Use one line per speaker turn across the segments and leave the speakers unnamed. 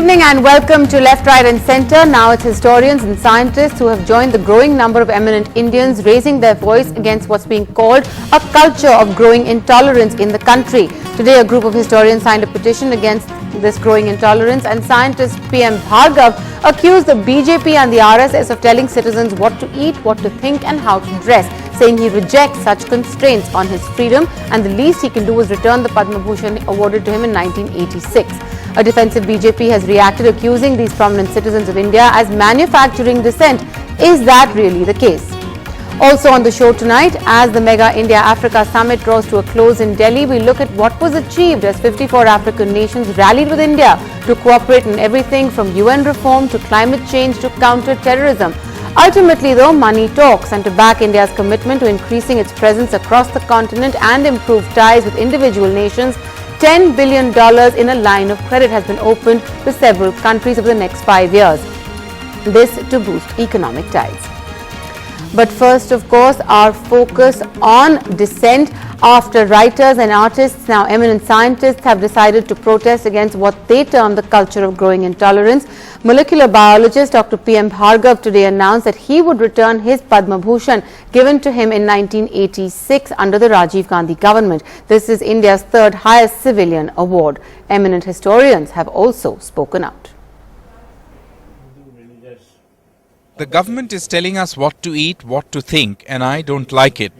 evening and welcome to Left, Right and Centre. Now it's historians and scientists who have joined the growing number of eminent Indians raising their voice against what's being called a culture of growing intolerance in the country. Today a group of historians signed a petition against this growing intolerance, and scientist PM Bhargava accused the BJP and the RSS of telling citizens what to eat, what to think and how to dress, saying he rejects such constraints on his freedom and the least he can do is return the Padma Bhushan awarded to him in 1986. A defensive BJP has reacted, accusing these prominent citizens of India as manufacturing dissent. Is that really the case? Also on the show tonight, as the Mega India-Africa Summit draws to a close in Delhi, we look at what was achieved as 54 African nations rallied with India to cooperate in everything from UN reform to climate change to counter-terrorism. Ultimately, though, money talks, and to back India's commitment to increasing its presence across the continent and improve ties with individual nations, $10 billion in a line of credit has been opened to several countries over the next 5 years. This to boost economic ties. But first, of course, our focus on dissent after writers and artists, now eminent scientists, have decided to protest against what they term the culture of growing intolerance. Molecular biologist Dr. PM Bhargava today announced that he would return his Padma Bhushan given to him in 1986 under the Rajiv Gandhi government. This is India's third highest civilian award. Eminent historians have also spoken out.
The government is telling us what to eat, what to think, and I don't like it.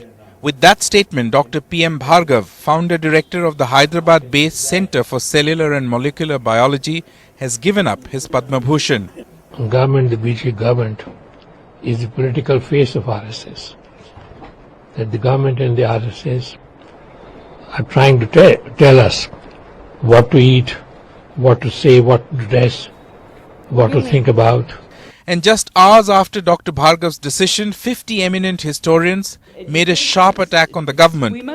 With that statement, Dr. PM Bhargava, founder-director of the Hyderabad-based Center for Cellular and Molecular Biology, has given up his Padma Bhushan.
Government, the BJP government, is the political face of RSS. That the government and the RSS are trying to tell us what to eat, what to say, what to dress, what to think about.
And just hours after Dr. Bhargava's decision, 50 eminent historians made a sharp attack on the government.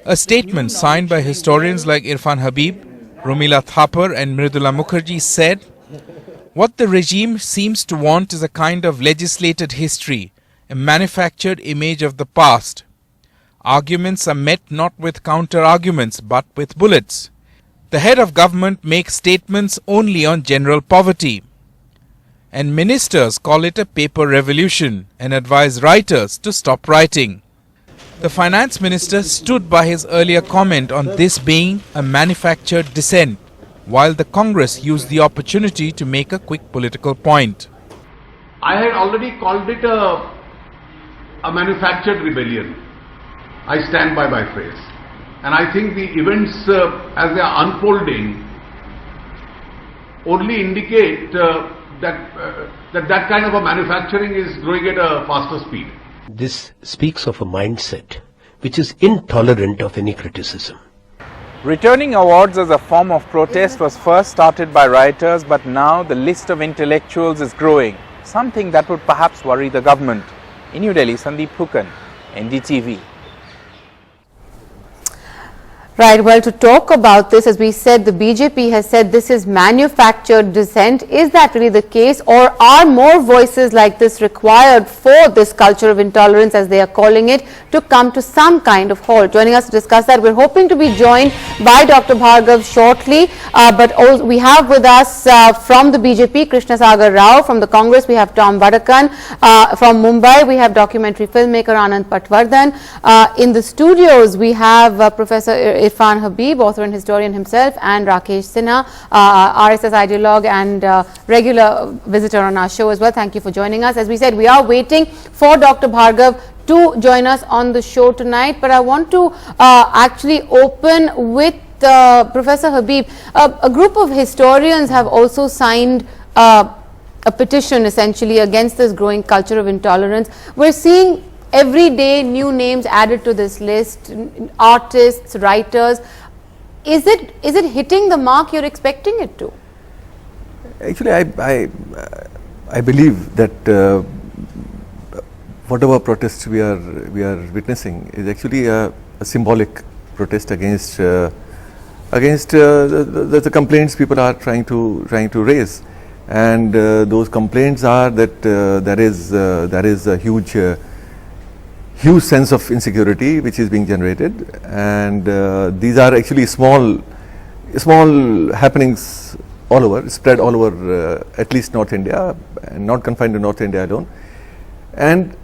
A statement signed by historians like Irfan Habib, Romila Thapar and Mridula Mukherjee said, "What the regime seems to want is a kind of legislated history, a manufactured image of the past. Arguments are met not with counter-arguments but with bullets. The head of government makes statements only on general poverty. And ministers call it a paper revolution and advise writers to stop writing." The finance minister stood by his earlier comment on this being a manufactured dissent, while the Congress used the opportunity to make a quick political point.
I had already called it a manufactured rebellion. I stand by my phrase. And I think the events as they are unfolding only indicate that kind of a manufacturing is growing at a faster speed.
This speaks of a mindset which is intolerant of any criticism.
Returning awards as a form of protest was first started by writers, but now the list of intellectuals is growing, something that would perhaps worry the government. In New Delhi, Sandeep Hukan, NDTV.
Right, well, to talk about this, as we said, the BJP has said this is manufactured dissent. Is that really the case, or are more voices like this required for this culture of intolerance, as they are calling it, to come to some kind of halt? Joining us to discuss that, we're hoping to be joined by Dr. Bhargava shortly, but also we have with us from the BJP, Krishna Sagar Rao. From the Congress, we have Tom Vadakan. From Mumbai, we have documentary filmmaker Anand Patwardhan. In the studios, we have Professor Irfan Habib, author and historian himself, and Rakesh Sinha, RSS ideologue and regular visitor on our show as well. Thank you for joining us. As we said, we are waiting for Dr. Bhargava to join us on the show tonight, but I want to actually open with Professor Habib. A group of historians have also signed a petition essentially against this growing culture of intolerance. We're seeing every day new names added to this list, artists, writers. Is it hitting the mark you're expecting it to?
Actually, I believe that whatever protests we are witnessing is actually a symbolic protest against the complaints people are trying to raise, and those complaints are that there is a huge sense of insecurity which is being generated, and these are actually small happenings all over, spread all over at least North India, and not confined to North India alone. And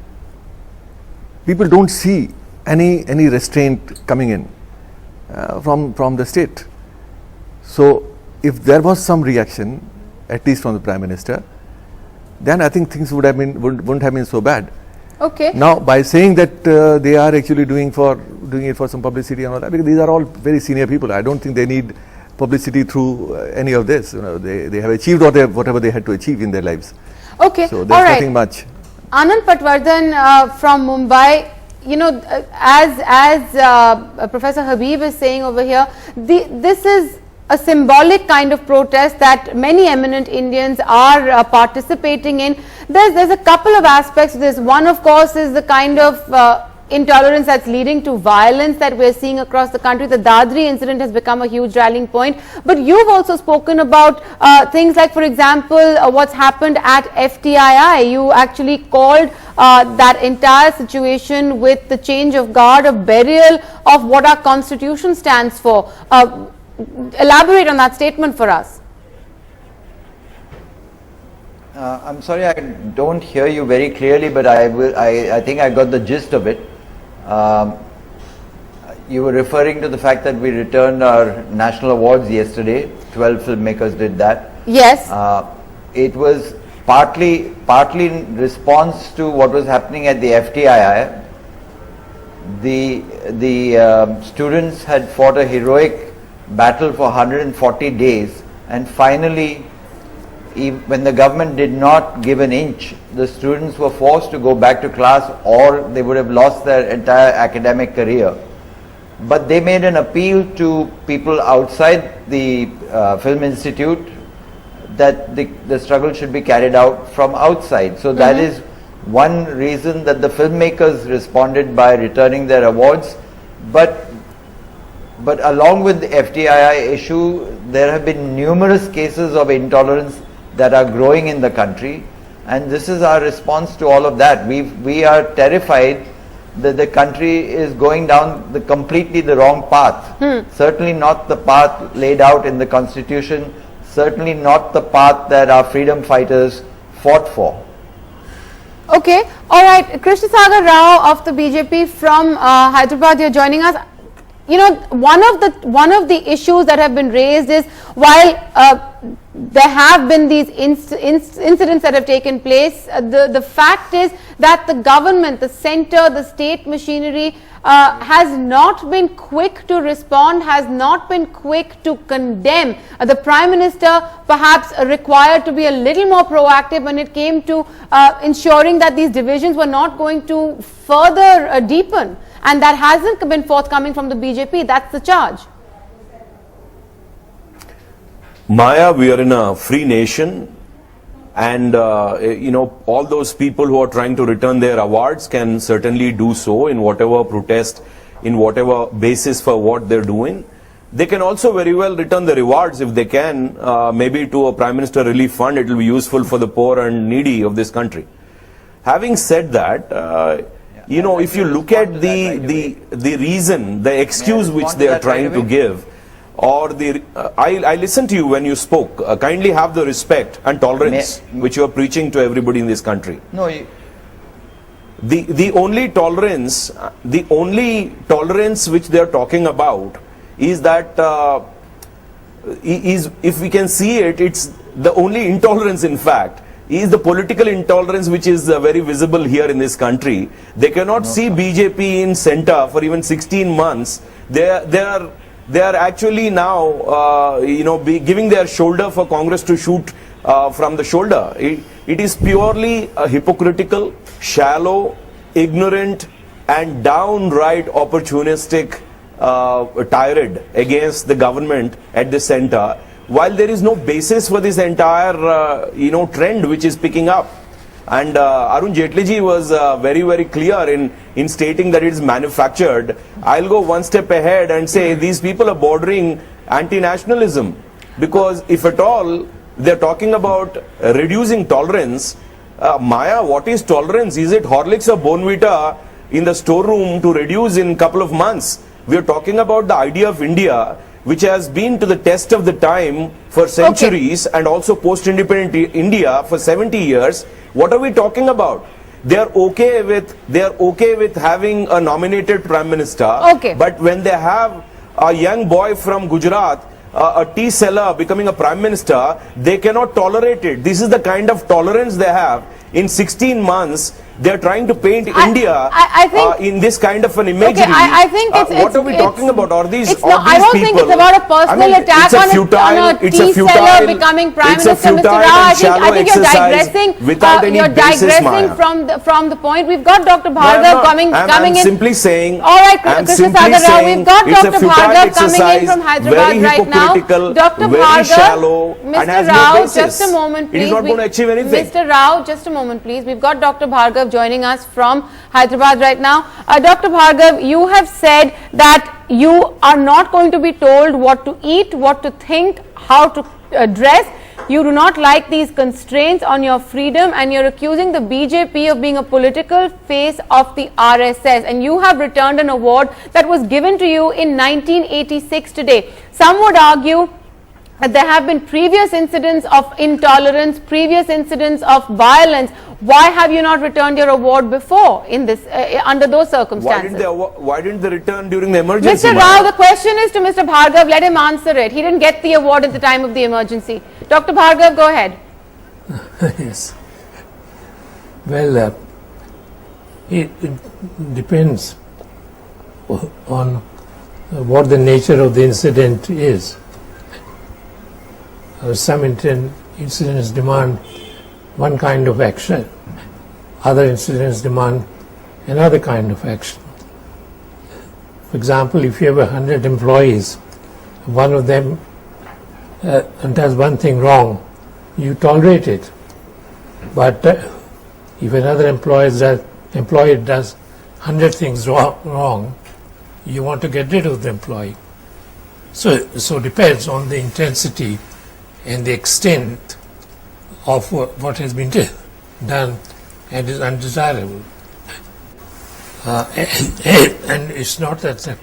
people don't see any restraint coming in from the state. So if there was some reaction, at least from the Prime Minister, then I think things wouldn't have been so bad.
Okay.
Now, by saying that they are actually doing it for some publicity and all that, because these are all very senior people, I don't think they need publicity through any of this. You know, they have achieved whatever they had to achieve in their lives.
Okay.
So there's nothing much.
Anand Patwardhan from Mumbai, you know, as Professor Habib is saying over here, this is a symbolic kind of protest that many eminent Indians are participating in. There's a couple of aspects to this. One, of course, is the kind of intolerance that's leading to violence that we're seeing across the country. The Dadri incident has become a huge rallying point. But you've also spoken about things like, for example, what's happened at FTII. You actually called that entire situation with the change of guard a burial of what our constitution stands for. Elaborate on that statement for us.
I'm sorry, I don't hear you very clearly, but I think I got the gist of it. You were referring to the fact that we returned our national awards yesterday. 12 filmmakers did that.
Yes.
It was partly in response to what was happening at the FTII. The students had fought a heroic battle for 140 days, and finally, when the government did not give an inch, the students were forced to go back to class, or they would have lost their entire academic career. But they made an appeal to people outside the Film Institute that the struggle should be carried out from outside. So that is one reason that the filmmakers responded by returning their awards. But along with the FTII issue, there have been numerous cases of intolerance that are growing in the country, and this is our response to all of that. We are terrified that the country is going down completely the wrong path. Certainly not the path laid out in the Constitution, certainly not the path that our freedom fighters fought for.
Okay, all right. Krishna Sagar Rao of the BJP from Hyderabad, you're joining us. You know, one of the issues that have been raised is, while there have been these incidents that have taken place, the fact is that the government, the centre, the state machinery has not been quick to respond, has not been quick to condemn. The Prime Minister perhaps required to be a little more proactive when it came to ensuring that these divisions were not going to further deepen. And that hasn't been forthcoming from the BJP. That's the charge.
Maya, we are in a free nation, and you know, all those people who are trying to return their awards can certainly do so in whatever protest, in whatever basis for what they're doing. They can also very well return the rewards if they can, maybe to a Prime Minister Relief Fund. It will be useful for the poor and needy of this country. Having said that, you know, if you look at the reason, the excuse which they are trying to give, or I listened to you when you spoke. Kindly have the respect and tolerance which you are preaching to everybody in this country.
No.
The only tolerance which they are talking about is that if we can see it, it's the only intolerance, in fact, is the political intolerance which is very visible here in this country. They cannot see BJP in centre for even 16 months. They are actually now you know, giving their shoulder for Congress to shoot from the shoulder. It is purely a hypocritical, shallow, ignorant and downright opportunistic tirade against the government at the centre, while there is no basis for this entire you know, trend which is picking up. And Arun Jaitley ji was very clear in stating that it is manufactured. I'll go one step ahead and say these people are bordering anti-nationalism, because if at all they're talking about reducing tolerance, Maya, what is tolerance? Is it Horlicks or Bonvita in the storeroom to reduce in a couple of months? We are talking about the idea of India. which has been to the test of the time for centuries and also post-independent India for 70 years, what are we talking about? They are okay with having a nominated Prime Minister, but when they have a young boy from Gujarat, a tea seller becoming a Prime Minister, they cannot tolerate it. This is the kind of tolerance they have. In 16 months, they are trying to paint India in this kind of an imagery.
I think
what are we talking about? Are these
I don't think it's about a personal attack on a tea seller becoming Prime Minister, Mr. Rao. I think you're digressing. You're digressing from the point. We've got Dr. Bhargava coming in.
I'm simply saying.
All right, Krishna Sagar Rao, we've got Dr. Bhargava coming in from Hyderabad right now. Dr. Bhargava, Mr. Rao, just a moment, please.
It is not going to achieve anything.
Mr. Rao, just a moment, please. We've got Dr. Bhargava joining us from Hyderabad right now. Dr. Bhargava, you have said that you are not going to be told what to eat, what to think, how to dress. You do not like these constraints on your freedom, and you're accusing the BJP of being a political face of the RSS, and you have returned an award that was given to you in 1986 today. Some would argue that there have been previous incidents of intolerance, previous incidents of violence. Why have you not returned your award before in this under those circumstances?
Why didn't they return during the emergency?
Mr. Rao, the question is to Mr. Bhargava. Let him answer it. He didn't get the award at the time of the emergency. Dr. Bhargava, go ahead.
Yes. Well, it depends on what the nature of the incident is. Some incidents demand one kind of action, other incidents demand another kind of action. For example, if you have 100 employees, one of them does one thing wrong, you tolerate it. But if another employee does 100 things wrong, you want to get rid of the employee. So it depends on the intensity and the extent of what has been done and is undesirable. And it's not that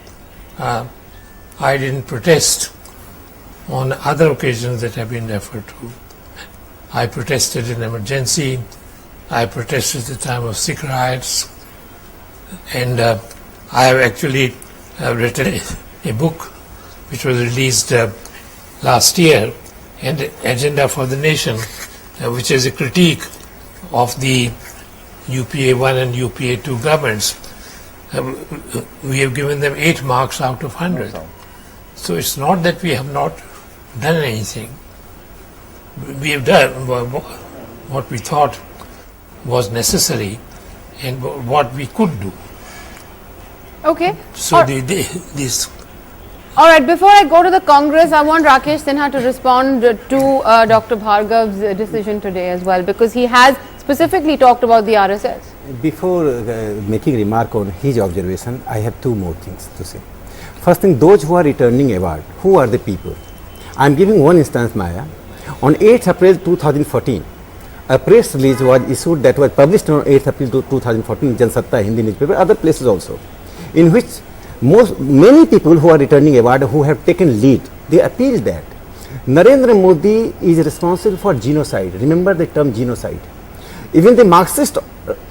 I didn't protest on other occasions that have been referred to. I protested in emergency, I protested at the time of Sikh riots, and I have actually written a book which was released last year, and Agenda for the Nation, which is a critique of the UPA 1 and UPA 2 governments. We have given them 8 marks out of 100. So it's not that we have not done anything. We have done what we thought was necessary and what we could do.
Okay.
So this.
All right, before I go to the Congress, I want Rakesh Sinha to respond to Dr. Bhargava's decision today as well, because he has specifically talked about the RSS.
Before making remark on his observation, I have 2 more things to say. First thing, those who are returning award, who are the people? I am giving one instance, Maya. On 8th April 2014, a press release was issued that was published on 8th April 2014 in Jansatta Hindi newspaper, other places also, in which many people who are returning award, who have taken lead, they appealed that Narendra Modi is responsible for genocide. Remember the term genocide. Even the Marxist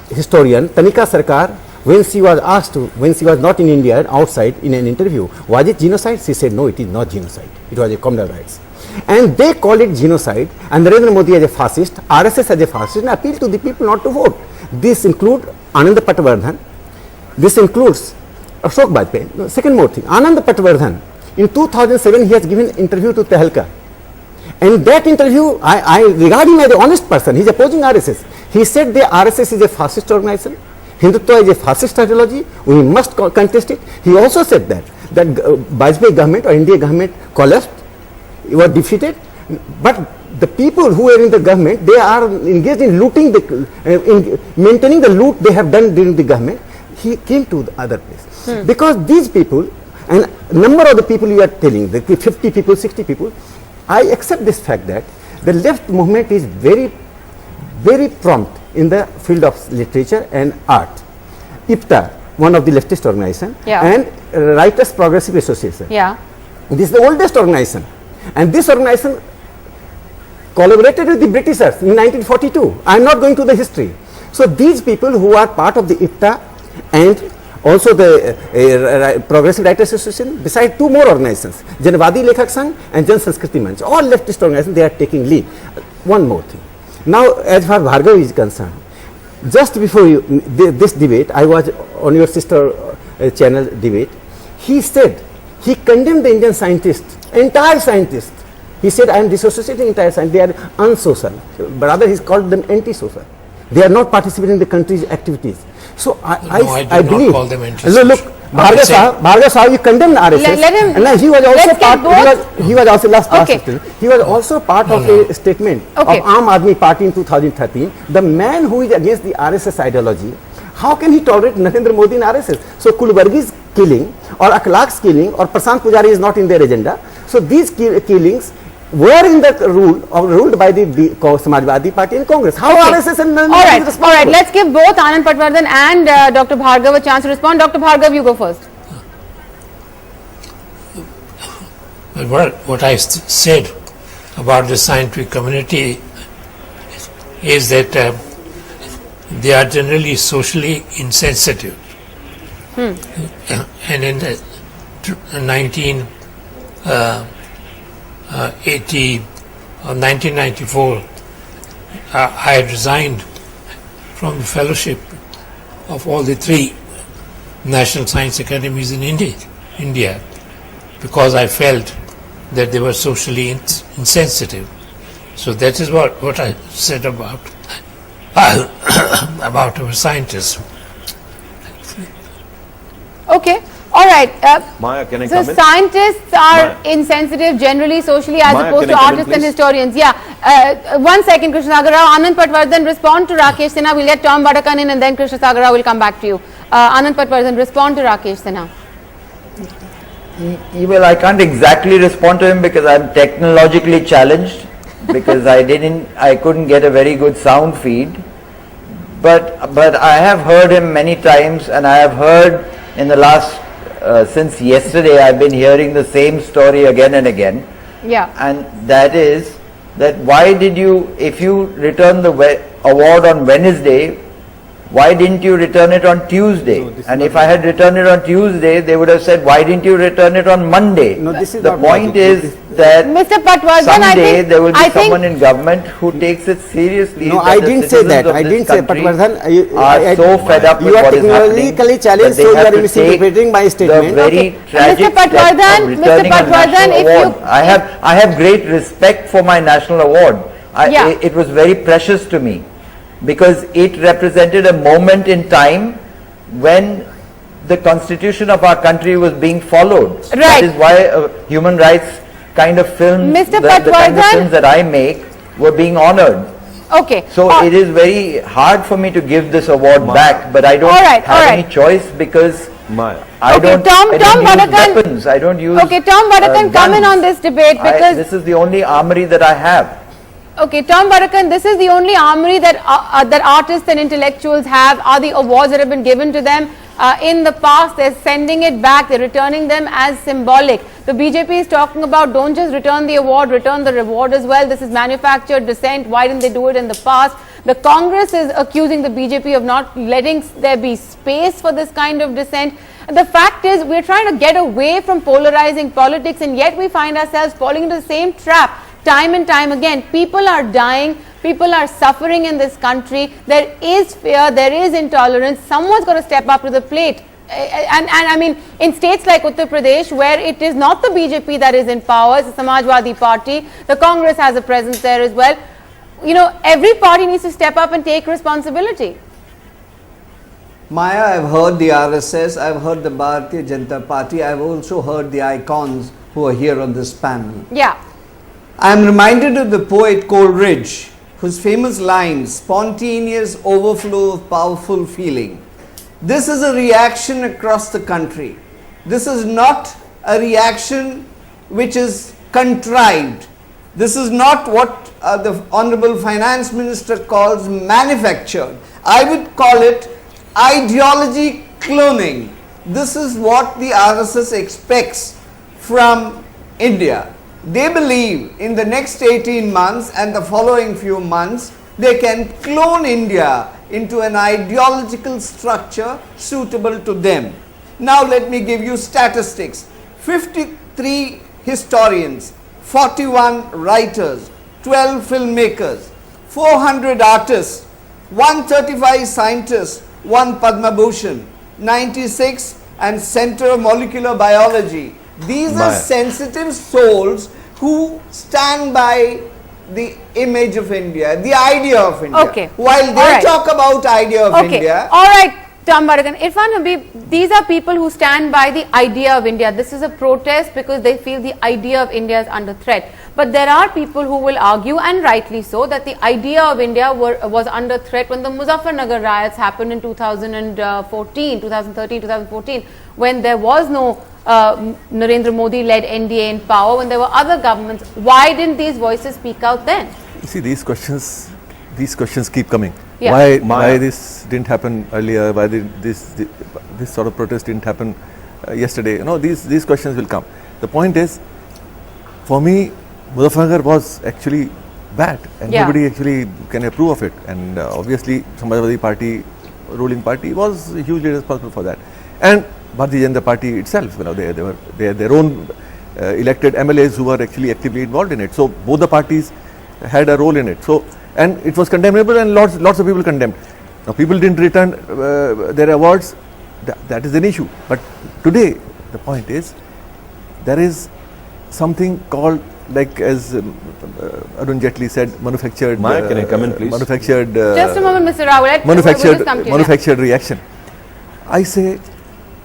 historian Tanika Sarkar, when she was asked to, when she was not in India, outside in an interview, was it genocide? She said no, it is not genocide. It was a communal rights. And they called it genocide, and Narendra Modi as a fascist, RSS as a fascist, and appealed to the people not to vote. This includes Anand Patwardhan. This includes Ashok Bajpai. Second more thing, Anand Patwardhan, in 2007 he has given an interview to Tehalka. And that interview, I regard him as an honest person. He is opposing RSS. He said the RSS is a fascist organization, Hindutva is a fascist ideology, we must contest it. He also said that Bajpai government or India government collapsed, were defeated, but the people who were in the government, they are engaged in looting, in maintaining the loot they have done during the government. He came to the other place. Because these people, and number of the people you are telling, the 50 people, 60 people, I accept this fact that the left movement is very, very prompt in the field of literature and art. IPTA, one of the leftist organization, and Writers Progressive Association.
Yeah.
This is the oldest organization, and this organization collaborated with the Britishers in 1942. I am not going to the history. So these people who are part of the IFTA and also the Progressive Writers Association, beside two more organizations, Janvadi Lekhak Sangh and Jan Sanskriti Manch, all leftist organizations, they are taking lead. One more thing. Now, as far as Bhargava is concerned, just before this debate, I was on your sister channel debate. He said, he condemned the Indian scientists, entire scientists. He said, I am dissociating entire scientists, they are unsocial. Rather, he called them anti-social. They are not participating in the country's activities. So I believe.
Call them anti-social.
Look, Bhargava Sahu, you condemned RSS.
Let him.
And he was also part. He was also
Okay.
He was also part of a statement of Aam Aadmi Party in 2013. The man who is against the RSS ideology, how can he tolerate Narendra Modi in RSS? So Kulvargi's killing or Akhlaq's killing or Prashant Pujari is not in their agenda. So these killings were in the ruled by the Samajwadi Party and Congress. How RSS and
all right, let's give both Anand Patwardhan and Dr. Bhargava a chance to respond. Dr. Bhargava, you go first.
What I said about the scientific community is that they are generally socially insensitive. And in the 1994, I had resigned from the fellowship of all the three national science academies in India because I felt that they were socially insensitive. So that is what I said about about our scientists.
Okay. All right.
Maya, can I
so
come in?
scientists are insensitive generally, socially, as
Maya,
opposed
can
to
I come in,
artists and
please?
historians. Yeah. 1 second, Krishna Sagar Rao. Anand Patwardhan, respond to Rakesh Sinha. We'll get Tom Badakan in and then Krishna Sagar Rao will come back to you. Anand Patwardhan, respond to Rakesh Sinha.
Well, I can't exactly respond to him because I'm technologically challenged because I couldn't get a very good sound feed. But I have heard him many times, and I have heard in the last since yesterday I've been hearing the same story again and again.
Yeah.
And that is that why did you, if you return the award on Wednesday, why didn't you return it on Tuesday? And if I had returned it on Tuesday, they would have said, why didn't you return it on Monday?
No, this is
the
not
point
logic.
is that
Mr. Patwardhan,
someday there will be someone in government who takes it seriously.
No,
that
I
the
didn't say
citizens
that.
of
I
this
didn't say,
country
Patwardhan,
are so fed up with
you are
what is happening.
technologically challenged,
that they
so you
have
are
to
misinterpreting my
take
statement.
The very tragic
Mr. Patwardhan,
step of returning a national
if
award.
you-
I have great respect for my national award. It was very precious to me because it represented a moment in time when the constitution of our country was being followed.
Right.
That is why human rights kind of films,
Mr.
the kind of
Patwardhan-
films that I make were being honored.
Okay.
So it is very hard for me to give this award back, but I don't have any choice because
Maya.
I don't
Tom
use
Badakan.
weapons. I don't use
Okay, Tom Badakan, come in
guns.
on this debate because
this is the only armory that I have.
okay, Tom Badakan, this is the only armory that that artists and intellectuals have, are the awards that have been given to them in the past. They're sending it back, they're returning them as symbolic. The BJP is talking about don't just return the award, return the reward as well. This is manufactured dissent. Why didn't they do it in the past? The Congress is accusing the BJP of not letting there be space for this kind of dissent. The fact is, we're trying to get away from polarizing politics, and yet we find ourselves falling into the same trap time and time again. People are dying, people are suffering in this country. There is fear, there is intolerance. Someone's got to step up to the plate. And I mean, in states like Uttar Pradesh, where it is not the BJP that is in power, it's the Samajwadi Party, the Congress has a presence there as well. You know, every party needs to step up and take responsibility.
Maya, I've heard the RSS, I've heard the Bharatiya Janata Party, I've also heard the icons who are here on this panel.
Yeah.
I am reminded of the poet Coleridge, whose famous line, spontaneous overflow of powerful feeling. This is a reaction across the country. This is not a reaction which is contrived. This is not what the Honorable Finance Minister calls manufactured. I would call it ideology cloning. This is what the RSS expects from India. They believe in the next 18 months and the following few months, they can clone India into an ideological structure suitable to them. Now let me give you statistics. 53 historians, 41 writers, 12 filmmakers, 400 artists, 135 scientists, 1 Padma Bhushan, 96 and Center of Molecular Biology. These are sensitive souls who stand by the image of India, the idea of India.
Okay.
While they talk about idea of India.
All right. Irfan Habib, these are people who stand by the idea of India. This is a protest because they feel the idea of India is under threat. But there are people who will argue, and rightly so, that the idea of India was under threat when the Muzaffarnagar riots happened in 2013, 2014, when there was no Narendra Modi led NDA in power, when there were other governments. Why didn't these voices speak out then?
You see, these questions keep coming.
Yeah.
Why this didn't happen earlier? Why did this sort of protest didn't happen yesterday? You know, these questions will come. The point is, for me, Muzaffarnagar was actually bad, and nobody actually can approve of it. And obviously, Samajwadi Party, ruling party, was hugely responsible for that. And Bharatiya Janata Party itself, you know, they had their own elected MLAs who were actually actively involved in it. So both the parties had a role in it. So. And it was condemnable, and lots of people condemned. Now people didn't return their awards. That is an issue. But today the point is, there is something called, like as Arun Jaitley said, manufactured.
Maya, can I come in, please?
Manufactured.
Just a moment, Mr. Rao.
Manufactured reaction. I say,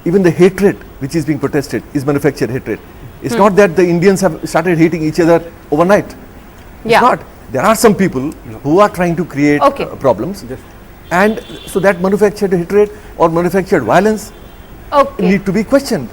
even the hatred which is being protested is manufactured hatred. It's not that the Indians have started hating each other overnight. It's not. There are some people who are trying to create problems, and so that manufactured hatred or manufactured violence need to be questioned.